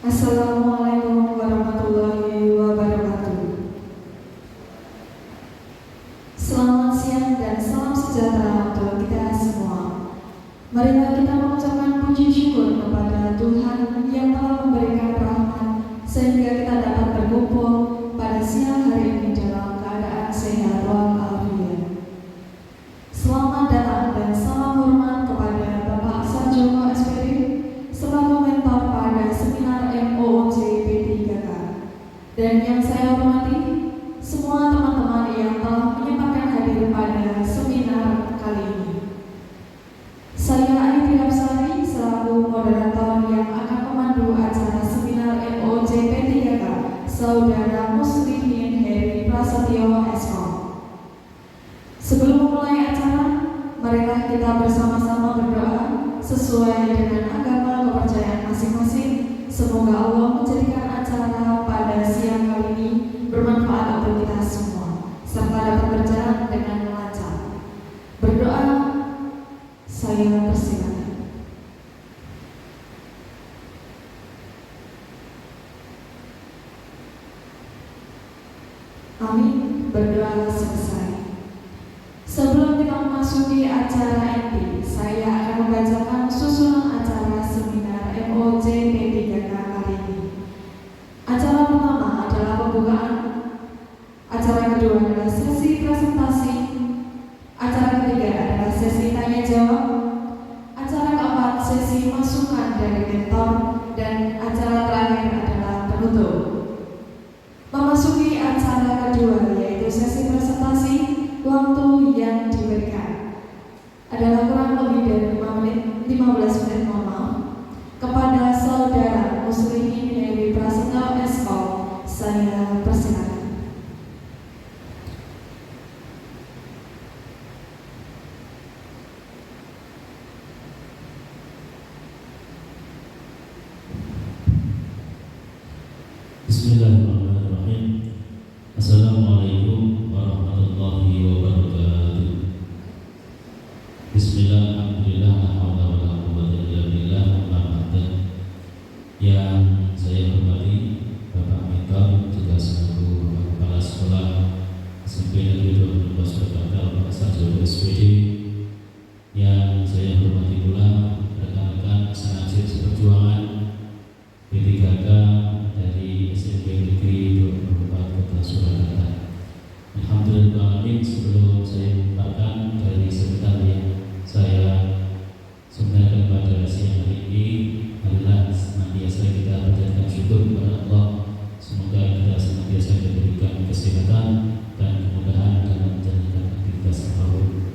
Assalamualaikum warahmatullahi wabarakatuh. Selamat siang dan salam sejahtera untuk kita semua. Marilah kita mengucapkan puji syukur kepada Tuhan yang telah memberikan rahmat sehingga kita dapat berkumpul pada siang hari ini dalam keadaan sehat walafiat. Selamat datang dan salam hormat kepada Bapak Sarjono SPD selaku mentor pada seminar MOOC P3K. Dan yang saya hormati semua teman-teman yang telah menyempatkan hadir pada seminar kali ini. Saya Ayu Hapsari selaku moderator yang akan memandu acara seminar MOOC P3K Saudara Muslimin Heri Prasetyo Eskom. Sebelum memulai acara, marilah kita bersama-sama berdoa sesuai dengan agama kepercayaan masing-masing. Semoga Allah menjadikan acara pada siang kali ini bermanfaat untuk kita semua, serta dapat berjalan dengan lancar. Berdoa, saya persilakan. Amin. Berdoa selesai. Sebelum kita memasuki acara inti, saya akan membacakan susunan acara seminar MOOC P3K kali ini. Acara pertama adalah pembukaan, acara kedua adalah sesi presentasi, acara ketiga adalah sesi tanya jawab, acara keempat sesi masukan dari mentor, dan acara terakhir adalah penutup. Memasuki acara kedua yaitu sesi presentasi, waktu yang diberikan adalah kurang lebih dari 15 menit kepada Saudara Muslimin Heri Prasetyo Eskom. Saya persilakan. Bismillahirrahmanirrahim. Assalamualaikum warahmatullahi wabarakatuh. Bismillah, alhamdulillah, la haula wala quwwata illa billah, amma ba'du. Yang saya hormati Bapak Mentor, juga selaku Bapak Kepala Sekolah SMP Negeri 22 Surakarta, Bapak Sarjono SPD. Yang saya hormati pula rekan-rekan senasib seperjuangan P3K dari SMP Negeri 24 Kota Surakarta. Alhamdulillah, sebelum saya mengungkapkan dari sebentar yang saya sebenarnya pada siang hari ini, marilah senantiasa kita panjatkan syukur kepada Allah. Semoga kita senantiasa diberikan kesehatan dan kemudahan dalam menjalankan aktivitas apapun.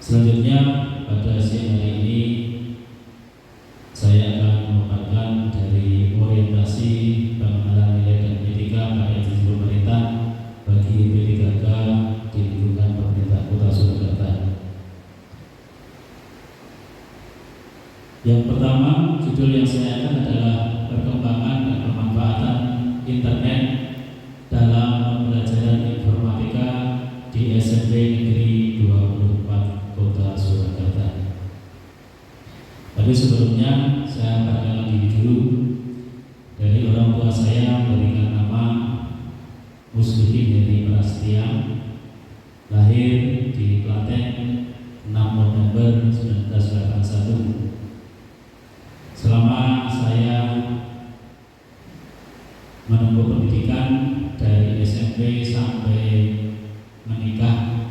Selanjutnya pada siang hari ini saya akan memaparkan dari orientasi pengenalan nilai dan etika pada institusi pemerintah bagi P3K di lingkungan pemerintah Kota Surakarta. Yang pertama, judul yang saya akan adalah perkembangan dan pemanfaatan internet dalam pembelajaran informatika di SMP Negeri 24 Kota Surakarta. Tapi sebelumnya saya perkenalkan diri dulu. Dari orang tua saya memberikan nama Muslimin Heri Prasetyo, lahir di Klaten 6 November 1981. Selama saya menempuh pendidikan dari SMP sampai menikah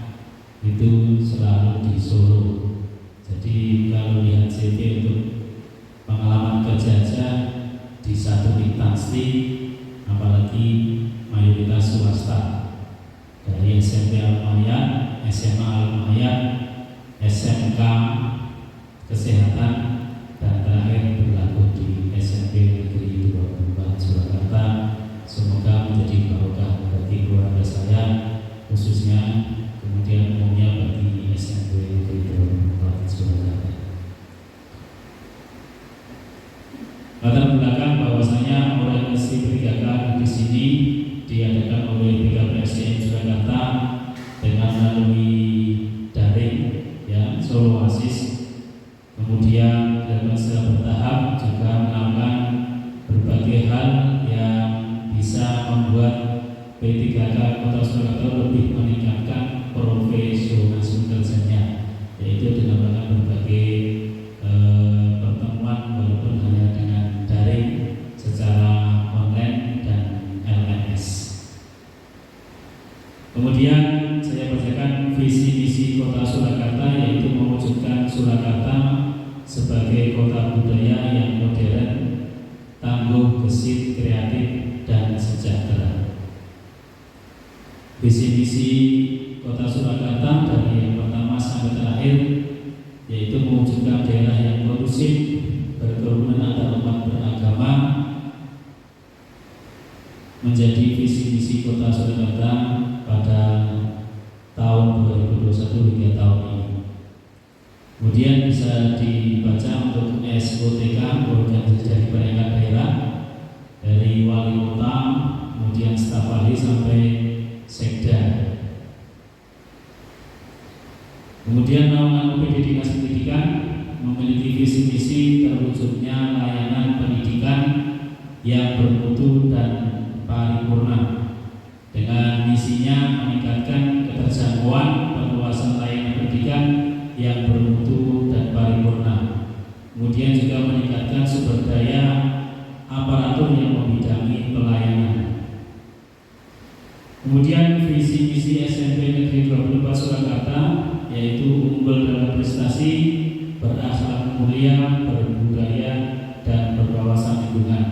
itu selalu di Solo. Jadi kalau lihat CV untuk pengalaman kerja aja di satu instansi, apalagi mayoritas swasta, dari SMP Al-Mahyan, SMA Al-Mahyan, SMK Kesehatan, dan terakhir berlaku di SMP Negeri 24 Surakarta. Semoga menjadi barokah bagi keluarga saya, khususnya kemudian umumnya bagi SMP Negeri 24 Surakarta. Latar belakang bahwasanya organisasi P3K di sini diadakan oleh PKPSDM Surakarta dengan melalui daring, ya, Solo Oasis. Kemudian dalam secara bertahap juga melakukan berbagai hal yang bisa membuat P3K Kota Surakarta lebih meningkatkan profesionalisme kerjanya, yaitu dengan melakukan berbagai pertemuan walaupun hanya dengan daring secara online dan LMS. Kemudian saya bacakan visi misi Kota Surakarta, yaitu mewujudkan Surakarta sebagai kota budaya yang modern, tangguh, gesit, kreatif, dan sejahtera. Visi misi Kota Surakarta dari yang pertama sampai terakhir, yaitu mewujudkan daerah yang kondusif, berkerukunan antar umat beragama, menjadi visi misi Kota Surakarta pada tahun 2021 hingga tahun ini. Kemudian bisa dibaca untuk SOTK, organisasi dari perangkat daerah, dari wali kota, kemudian staf ahli sampai sekda. Kemudian naungan UPD Dinas Pendidikan memiliki visi misi terwujudnya layanan pendidikan yang bermutu dan paripurna, dengan misinya meningkatkan keterjangkauan perluasan layanan pendidikan yang bermutu dan paripurna. Kemudian juga meningkatkan sumber daya aparatur yang membidangi pelayanan. Kemudian visi misi SMP Negeri 24 Surakarta, yaitu unggul dalam prestasi, berakhlak mulia, berbudaya, dan berwawasan lingkungan.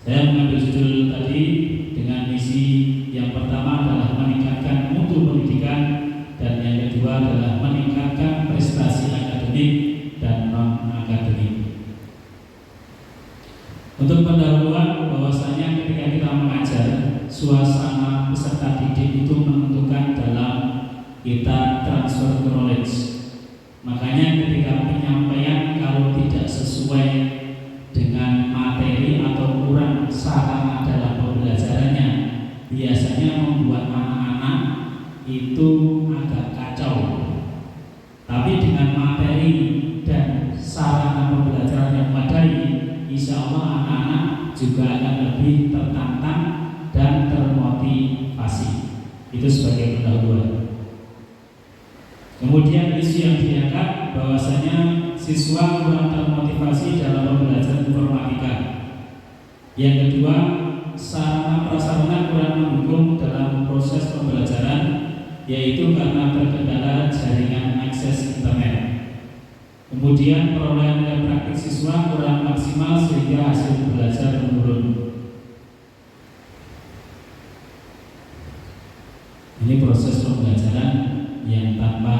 Saya mengambil judul tadi dengan misi yang pertama adalah meningkatkan mutu pendidikan, dan yang kedua adalah meningkatkan prestasi akademik dan non-akademik. Untuk pendahuluan, bahwasanya ketika kita mengajar, suasana peserta didik itu menentukan dalam kita transfer knowledge. Makanya ketika penyampaian kalau tidak sesuai dengan materi atau kurang sarana dalam pembelajarannya, biasanya membuat anak-anak itu agak kacau. Tapi dengan materi dan sarana pembelajaran yang memadai, insya Allah anak-anak juga akan lebih tertantang dan termotivasi. Itu sebagai pendahuluan. Kemudian isu yang diangkat bahwasanya siswa kurang termotivasi dalam pembelajaran informatika. Yang kedua, sarana prasarana kurang mendukung dalam proses pembelajaran, yaitu karena terkendala jaringan akses internet. Kemudian perolehan nilai praktik siswa kurang maksimal sehingga hasil belajar menurun. Ini proses pembelajaran yang tanpa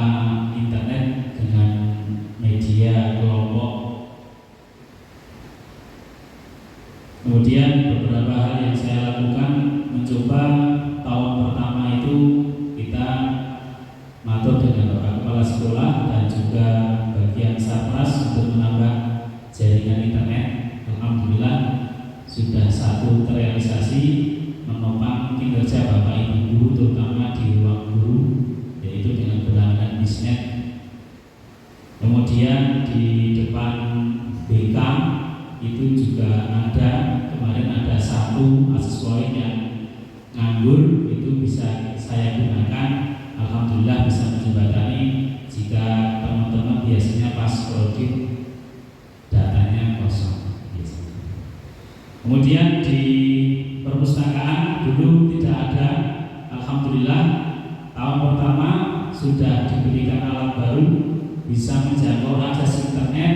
internet dengan media kelompok. Kemudian beberapa hal yang saya lakukan, mencoba tahun pertama itu kita matur dengan Bapak Kepala Sekolah dan juga bagian Satgas untuk menambah jaringan internet. Alhamdulillah sudah satu terrealisasi, menopang kinerja Bapak Ibu guru terutama di ruang guru, yaitu dengan berlangganan bisnet. Kemudian di depan BK itu juga ada, kemarin ada satu aksesoris yang nganggur, itu bisa saya gunakan. Alhamdulillah bisa menjembatani jika teman-teman biasanya pas audit datanya kosong. Kemudian di perpustakaan dulu tidak ada, alhamdulillah tahun pertama sudah diberikan alat baru, bisa menjangkau akses internet,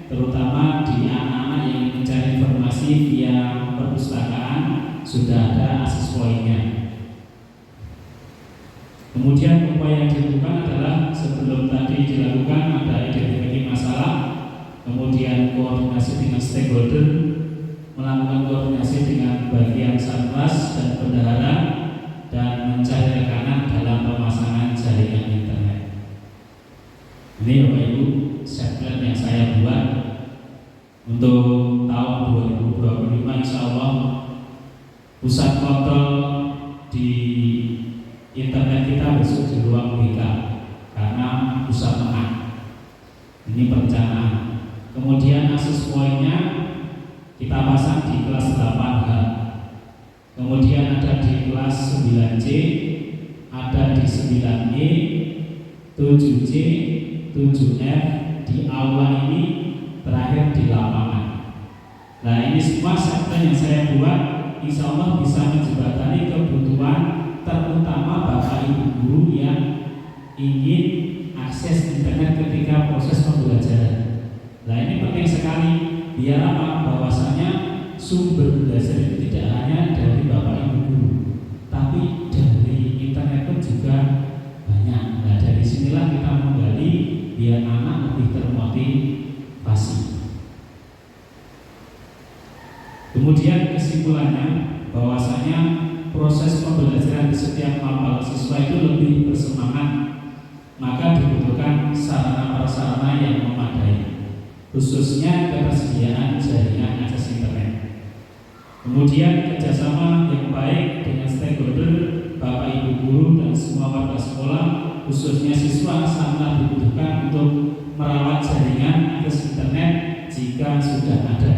terutama di anak-anak yang mencari informasi via perpustakaan, sudah ada akses poinnya. Kemudian upaya yang dilakukan adalah sebelum tadi dilakukan ada identifikasi masalah, kemudian koordinasi dengan stakeholder, melakukan koordinasi dengan bagian Satgas dan bendahara, dan mencari rekanan dalam pemasangan jaringan internet. Ini Bapak Ibu set-plan yang saya buat untuk tahun 2025, insya Allah pusat kontrol di internet kita besok di ruang BK karena pusat tengah. Ini perencanaan. Kemudian akses poinnya kita pasang di kelas 8H. Kemudian ada di kelas 9C, ada di 9E, 7C, 7F di aula ini, terakhir di lapangan. Nah, ini semua segmen yang saya buat insya Allah bisa menjembatani kebutuhan terutama Bapak Ibu guru yang ingin akses internet ketika proses pembelajaran. Nah, ini penting sekali biar apa? Bahwasanya sumber belajar itu tidak hanya dari Bapak Ibu guru, tapi dari internet pun juga banyak. Nah, dari sinilah kita menggali biar anak lebih termotivasi. Kemudian kesimpulannya bahwasanya proses pembelajaran di setiap mapel siswa itu lebih bersemangat, maka dibutuhkan sarana prasarana yang memadai, khususnya ketersediaan jaringan akses internet. Kemudian kerjasama yang baik dengan stakeholder, Bapak Ibu guru dan semua warga sekolah, khususnya siswa, sangat dibutuhkan untuk merawat jaringan akses internet jika sudah ada.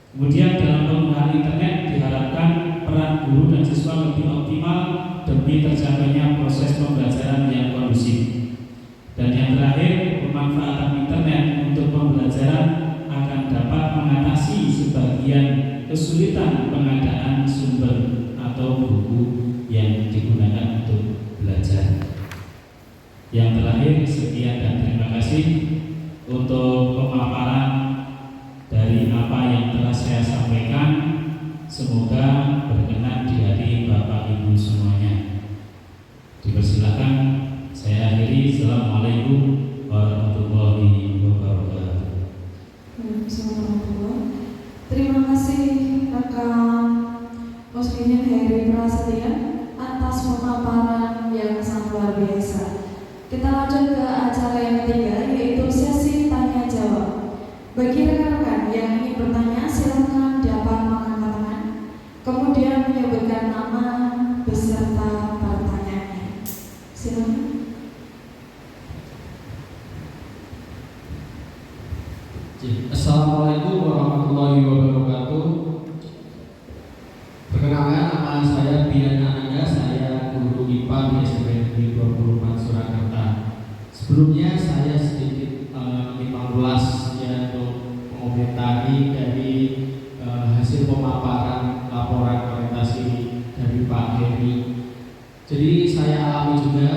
Kemudian dalam penggunaan internet diharapkan peran guru dan siswa lebih optimal demi tercapainya proses pembelajaran yang kondusif. Dan yang terakhir, pemanfaatan internet untuk pembelajaran akan dapat mengatasi sebagian kesulitan pengadaan sumber atau buku yang digunakan untuk belajar. Yang terakhir, sekian dan terima kasih untuk pemaparan dari apa yang telah saya sampaikan. Semoga berkenan di hati Bapak Ibu semuanya. Dipersilakan saya akhiri. Assalamualaikum warahmatullahi wabarakatuh. Terima kasih rekan Muslimin Heri Prasetya atas pemaparan yang sangat luar biasa. Kita lanjut ke acara yang ketiga, yaitu sesi tanya jawab. Bagi rekan-rekan yang ingin bertanya, silakan dapat mengangkat tangan, kemudian menyebutkan nama beserta pertanyaannya. Silakan. Assalamualaikum warahmatullahi wabarakatuh. Perkenalkan, nama saya Bian Ananda, saya guru IPA di SMP Negeri 24 Surakarta. Sebelumnya saya sedikit mengulas untuk mengomentari dari hasil pemaparan laporan orientasi dari Pak Heri. Jadi saya alami juga,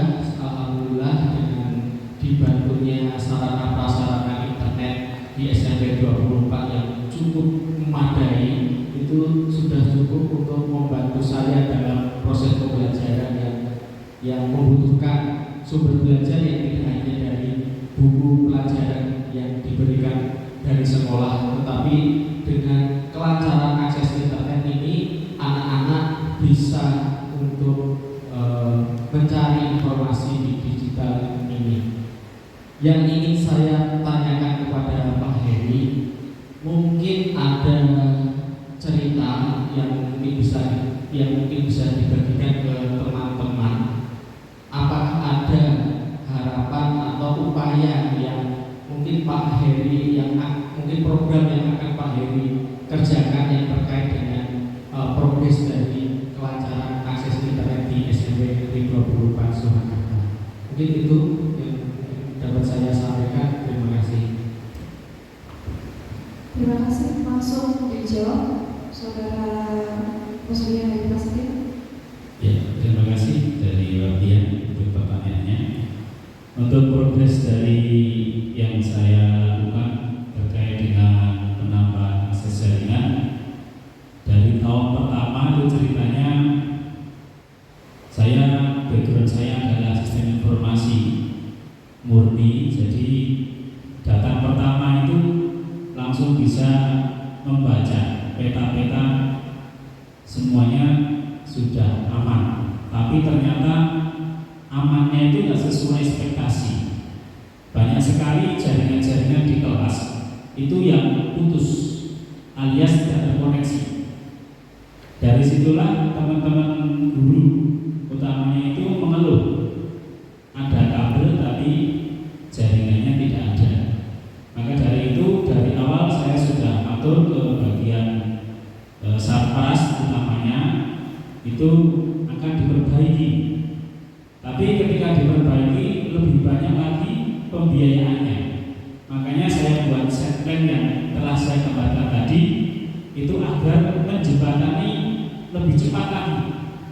alhamdulillah, dengan dibantunya sarana prasarana internet di SMP 24 yang cukup memadai, itu sudah cukup untuk membantu saya dalam proses pembelajaran yang membutuhkan sumber belajar yang tidak hanya dari buku pelajaran yang diberikan dari sekolah, tetapi dengan kelancaran akses internet ini anak-anak bisa untuk mencari informasi di digital ini. Yang ingin saya tanyakan kepada Pak Heri, mungkin ada cerita yang mungkin bisa dibagikan ke teman-teman. Apakah ada harapan atau upaya yang mungkin Pak Heri mungkin program yang akan Pak Heri kerjakan yang terkait dengan progres dari kelancaran akses internet di SMP Negeri 24 Surakarta? Mungkin itu yang dapat saya sampaikan. Terima kasih. Terima kasih. Langsung dijawab Saudara Muslimin Heri Prasetya. Ya, terima kasih dari Pak Bian untuk pertanyaannya. Untuk progres dari yang saya lakukan terkait dengan penambahan akses jaringan, dari tahun pertama itu ceritanya background saya adalah sistem informasi murni, jadi data pertama itu langsung bisa membaca peta-peta semuanya sudah aman, tapi ternyata amannya itu tidak sesuai ekspektasi. Banyak sekali jaringan-jaringan di kelas itu yang putus alias tidak terkoneksi. Dari situlah teman-teman guru utamanya itu mengeluh ada kabel tapi jaringannya tidak ada. Maka dari itu dari awal saya sudah atur ke bagian Tapi ketika diperbaiki lebih banyak lagi pembiayaannya. Makanya saya buat set plan yang telah saya gambarkan tadi itu agar menjembatani lebih cepat lagi.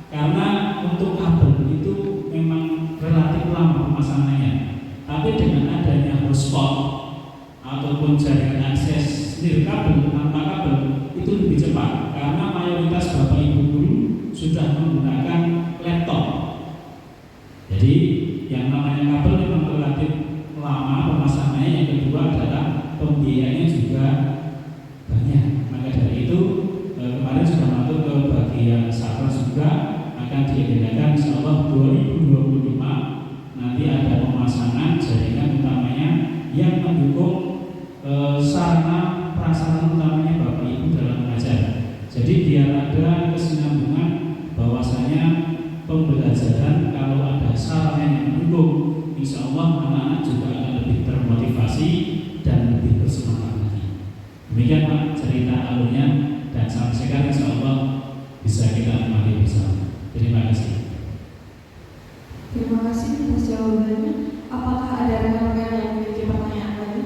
Karena untuk kabel itu memang relatif lama pemasangannya. Tapi dengan adanya hotspot ataupun jaringan akses nirkabel tanpa kabel itu lebih cepat karena mayoritas bapak ibu guru sudah menggunakan laptop. Jadi yang namanya kabel memang relatif lama pemasangannya. Yang kedua adalah pembiayaannya juga banyak. Maka dari itu kemarin sudah masuk ke bagian server juga akan diagendakan insyaallah 2025 nanti ada pemasangan jaringan utamanya yang mendukung sarana prasarana utamanya bapak ibu dalam mengajar. Jadi biar ada kesinambungan bahwasanya pembelajaran kalau ada sarana yang mendukung, insya Allah anak-anak juga akan lebih termotivasi dan lebih bersemangat lagi. Demikian Pak cerita alurnya, dan sampai sekarang insya Allah bisa kita nikmati bersama. Terima kasih. Terima kasih atas jawabannya. Apakah ada rekan-rekan yang memiliki pertanyaan lagi?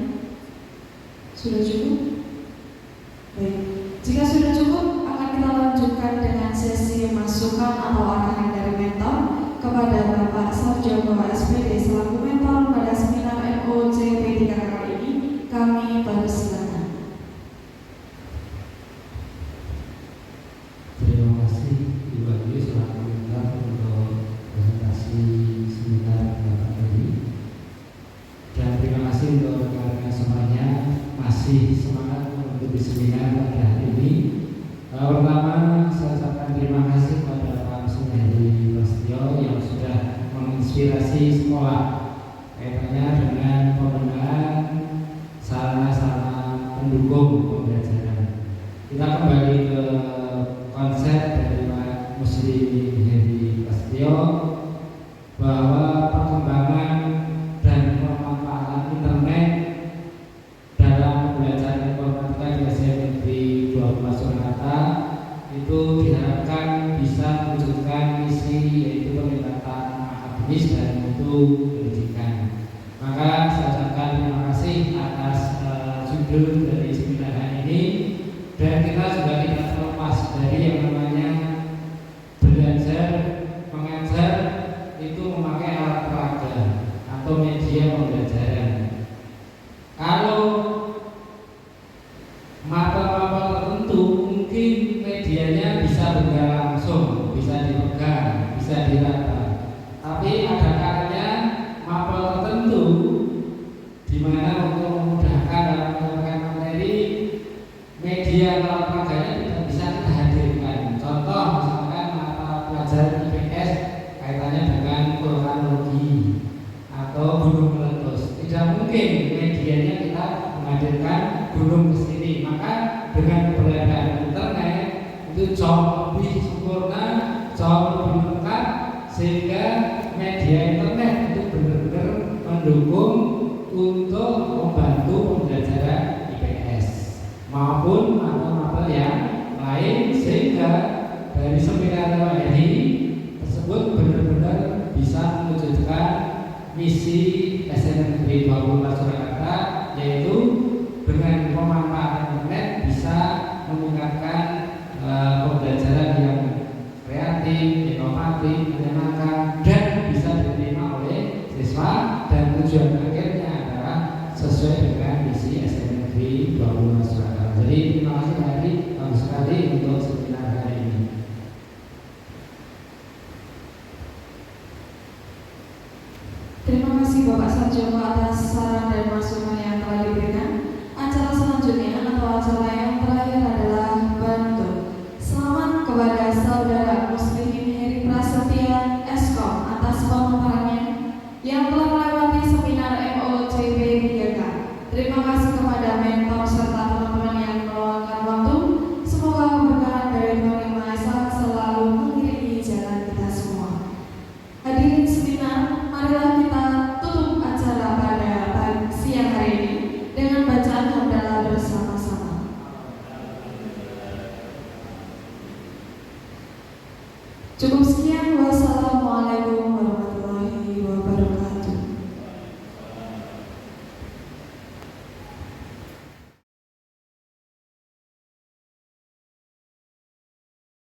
Sudah cukup? Baik. Jika sudah cukup, akan kita lanjutkan dengan sesi masukan atau arahan dari mentor kepada Bapak Sarjono SPD selaku mentor pada seminar MOCP 3 kali ini. Kami persilakan. Terima kasih Ibu Adi selaku mentor untuk presentasi seminar Bapak tadi. Dan terima kasih untuk rekan-rekan semuanya masih semangat mengikuti seminar pada hari ini. Pertama saya ucapkan terima kasih kepada Pak Sunardi Prasetyo yang sudah menginspirasi sekolah kaitannya dengan pembenahan sarana-sarana pendukung pembelajaran. Kita kembali ke konsep dari Pak Musli Hedi Prasetyo bahwa perkembangan dan pemanfaatan internet dalam pembelajaran informatika di SMA Negeri 24 Surakarta itu diharapkan bisa mewujudkan misi yaitu peningkatan akademis dan mutu pendidikan. Maka saya ucapkan terima kasih atas judul dari seminar hari ini, dan kita juga tidak terlepas dari yang namanya belajar mengajar itu memakai alat peraga atau media pembelajaran. Kalau mapel-mapel tertentu mungkin medianya bisa bergerak langsung, bisa dipegang, bisa diraba. Tapi ada kalanya mapel tertentu di mana untuk memudahkan dalam menyampaikan materi, media alat peraganya tidak bisa kita hadirkan. Contoh misalkan mata pelajaran IPS kaitannya dengan vulkanologi atau gunung meletus. Tidak mungkin medianya kita menghadirkan gunung ke sini. Maka dengan keberadaan internet itu jauh lebih sempurna, jauh lebih lengkap, sehingga media internet itu benar-benar mendukung untuk membantu pembelajaran IPS maupun mapel-mapel yang lain, sehingga dari seminar ini tersebut benar-benar bisa mewujudkan misi SMA Negeri 24 Surakarta, yaitu dengan pemanfaatan internet bisa meningkatkan pembelajaran yang kreatif, inovatif, menyenangkan, dan bisa diterima oleh siswa, dan tujuan akhirnya adalah sesuai dengan misi SMA Negeri 24 Surakarta. Jadi terima kasih tadi bagus sekali untuk seminar hari ini. Terima kasih Bapak Sarjono atas saran dan masukan yang telah diberikan. Acara selanjutnya atau acara yang terakhir adalah bantu. Selamat kepada saudara Muslimin Heri Prasetya Eskom atas pemaparannya yang telah melewati seminar MOCP 3K. Terima kasih kepada mentor serta teman-teman yang meluangkan waktu. Semoga keberkahan dari Tuhan Yang Maha Esa selalu mengiringi jalan kita semua. Hadirin seminar, marilah kita tutup acara pada siang hari ini dengan bacaan hamdalah bersama-sama. Cukup sekian, wassalamualaikum